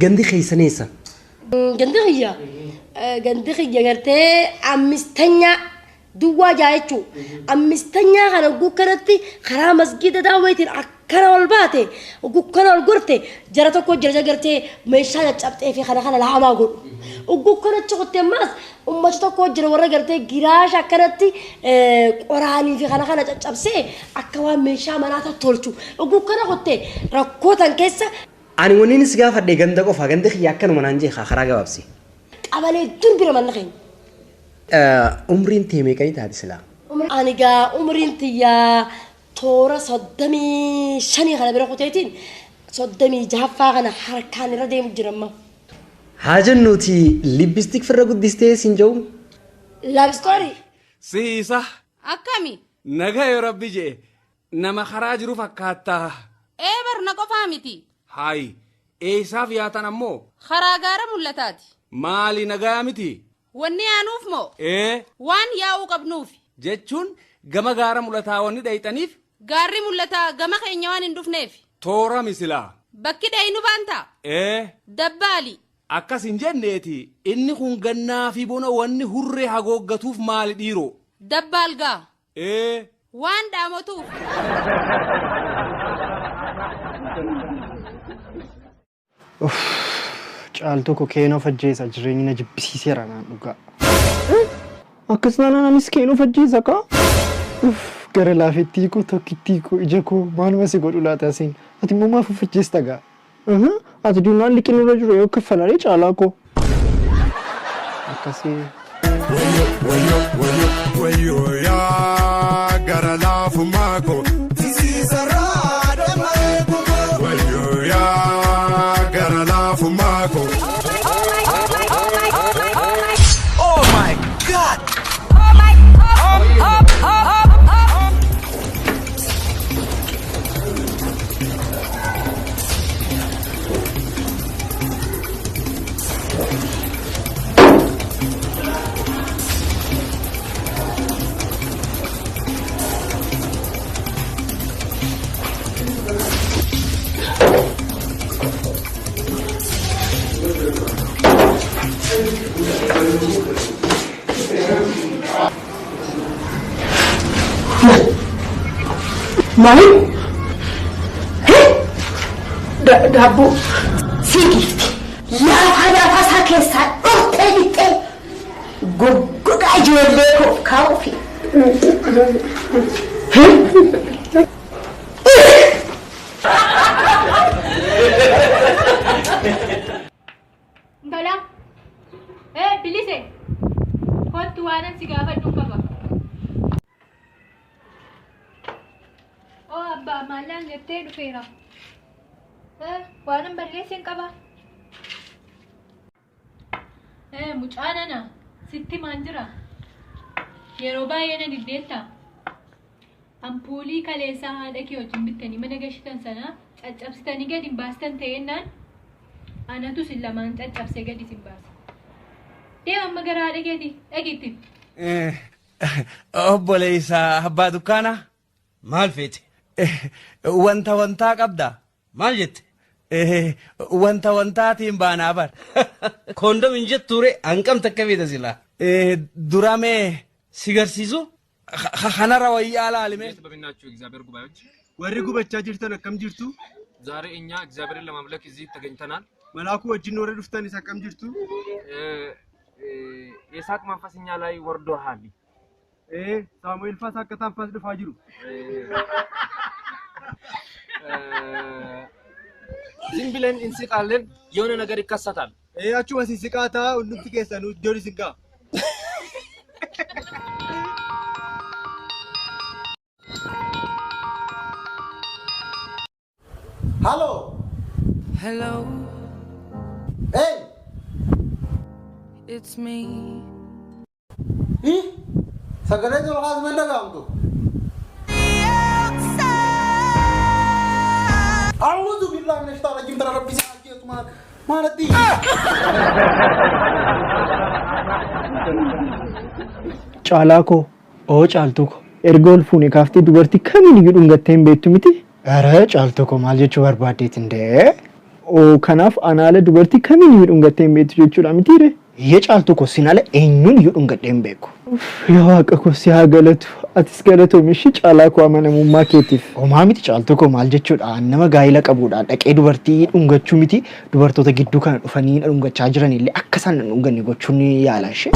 Gandi khaysanaysa. Gandi khiyya gartee amistanya duwwaa jaayechu. Amistanya kana gukkanatti karaa masgida daawwitiin akkana ol baate gukkana ol gorte jara tokko jira gartee meeshaa caccabxee fi kana laamaa godhu. Gukkana chokotte mas ummata tokko jira warra gartee giraasha akkanatti qoraanii fi kana caccabsee akka waan meeshaa manaata tolchu. Gukkana qotte rakkootan keessa Ani waniin is gaafadhe ganda qofa ganda khiyya akkanuma naan jee karaa gabaabsi. qabalee dur bira mannaqeen. Umriin tee meeqanii taati silaa? Ani gaa umriin tiyyaa toora 35 kana bira kuteetiin 36 kana harkaan irra deemu jiramma. Haa jennuuti lipstick firra guddistee siin jiru? Love story. Siisa. Akkami? Nagaa yoo rabbi jee nama karaa jiru fakkaata. Barna qofaa miti. Hayi eessaaf yaatan ammoo? Karaa gaara mul'ataati. Maali nagaa miti? Wanni aanuuf moo? Waan yaa'uu qabnuuf. Jechuun gama gaara mul'ataa wanni dhayxaniif? Gaarri mul'ataa gama keenya waan hin dhufneef. Toora misilaa. Bakki dhaynu baanta? Dabbaali. Akkas hin jenneeti inni kun gannaa fi bona wanni hurree hagooggatuuf maali dhiiroo? Dabbaal gaa. Waan dhaamotuuf. Caaltuu ko keenoo fajjeessa jireenyi na jibbisiiseera naan dhugaa. Akkas naannoo anis keenoo fajjeessa kaa? Gara laafettii koo tokkittii koo ija koo maaluma si godhu laata asiin ati immoo maaf fajjeesta gaa? Ati duunaan liqinurra jiru yoo kaffalanii caalaa koo. Akkasii. Wayo yaa gara laafumaa koo. Wayo yaa gara laafumaa koo. Oh my God! Mami? Dabbo sigi yaa fasa keessa dhufte gurguddaa ijoollee koo kaa'uufi. Bala bilise kottu waanan si gaafadhu qaba. Abba maalaan jettee dhufeera. Waanan balleessin qaba. Mucaa nana sitti maan jira? Yeroo baay'ee na diddeetta. Ampuulii kaleessaa haadha kee wajjin bittanii mana gashitan sana caccabsitanii gadi hin baastan ta'ennaan anatu sin lamaan caccabsee gadi sin baasa. Deema amma gara haadha keeti dhagiitti. Obboleessa abbaa dukkaana. Maal feete? Wantaa qabda. Maal jette? Wantaatiin baanaa bar. Koondom hin jetture hanqam takka feeta silaa. Duramee si garsiisu kanarra wayyaa laalime. በብናችሁ እግዚአብሔር ጉባኤዎች warri gubachaa jirtan akkam jirtu? ዛሬ እኛ እግዚአብሔርን ለማምለክ እዚህ ተገኝተናል። መልአኩ wajjin warri dhuftanis akkam jirtu? የሳቅ መንፈስ እኛ ላይ ወርዶሃል። ሳሙኤል ፋስ akka taanfas dhufaa jiru. ዝም ብለን እንስቃለን የሆነ ነገር ይከሰታል። achuma siqaataa hundumti keessan iddoon isin ga'a. Hello. Hello. Hey. It's me. Sagalee jiru haas manda gaamtu. أعوذ بالله من الشيطان الرجيم ترى ربي ساكت ما ندي. Caalaa koo caaltuu koo erga ol fuune kaaftee dubartii kamiin iyyuu dhungattee hin beektu miti? Caaltuu koo maal jechuu barbaaddeet indee? Oo kanaaf anaala dubartii kamiin dhungattee hin beektu jechuudha mitiire. Iyya caaltu ko sinala eenyuun dhungadhee hin beeku. Yaa waaqa ko si haa galatu. Atis galatoomishi caalaa koo amanamummaa keetiif. Homaa miti caaltu ko maal jechuudha nama gaa'ila qabuudha dhaqee dubartii dhungachuu miti dubartoota gidduu kana dhufanii dhungachaa jiranillee akka isaan dhunganne gochuun yaala ishee.